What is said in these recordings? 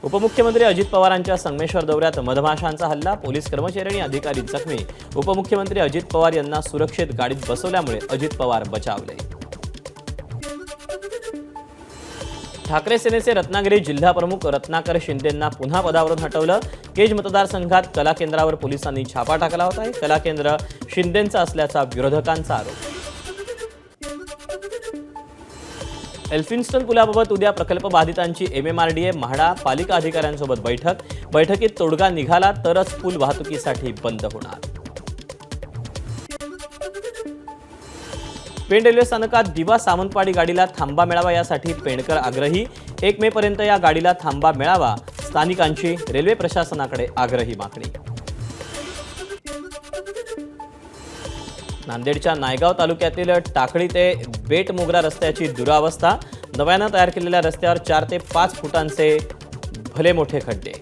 उपमुख्यमंत्री अजित पवारांच्या संगमेश्वर दौऱ्यात मधमाशांचा हल्ला, पोलीस कर्मचारी आणि अधिकारी जखमी। उपमुख्यमंत्री अजित पवार यांना सुरक्षित गाडीत बसवल्यामुळे अजित पवार बचावले। ठाकरे सेनेचे रत्नागिरी जिल्हा प्रमुख रत्नाकर शिंदेंना पुन्हा पदावरून हटवलं। केज मतदारसंघात कला केंद्रावर पोलिसांनी छापा टाकला होता। हे कला केंद्र शिंदेंचं असल्याचा विरोधकांचा आरोप। एल्फिन्स्टन पुलाबाबत उद्या प्रकल्प बाधितांची MMRDA म्हाडा पालिका अधिकाऱ्यांसोबत बैठकीत तोडगा निघाला तरच पूल वाहतुकीसाठी बंद होणार। पेण रेल्वे स्थानकात दिवा सावंतवाडी गाडीला थांबा मिळावा यासाठी पेणकर आग्रही। 1 मे पर्यंत या गाडीला थांबा मिळावा, स्थानिकांची रेल्वे प्रशासनाकडे आग्रही मागणी। नांदेडच्या नायगाव तालुक्यातील टाकळी ते बेटमोगरा रस्त्याची दुरावस्था। नव्यानं तयार केलेल्या रस्त्यावर 4 ते 5 फुटांचे भले मोठे खड्डे।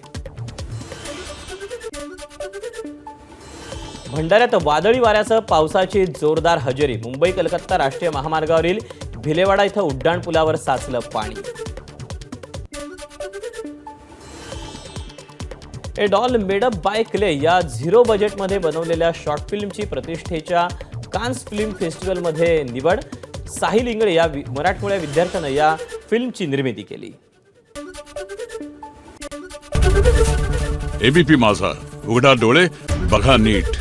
भंडाऱ्यात वादळी वाऱ्यासह पावसाची जोरदार हजेरी। मुंबई कलकत्ता राष्ट्रीय महामार्गावरील भिलेवाडा इथं उड्डाण पुलावर साचलं पाणी। ए doll made up by clay या झिरो बजेटमध्ये बनवलेल्या शॉर्ट फिल्मची प्रतिष्ठेच्या कान्स फिल्म फेस्टिवलमध्ये निवड। साहिल इंगळे या मराठमोळ्या विद्यार्थ्यानं या फिल्मची निर्मिती केली। एबीपी माझा, उघडा डोळे बघा नीट।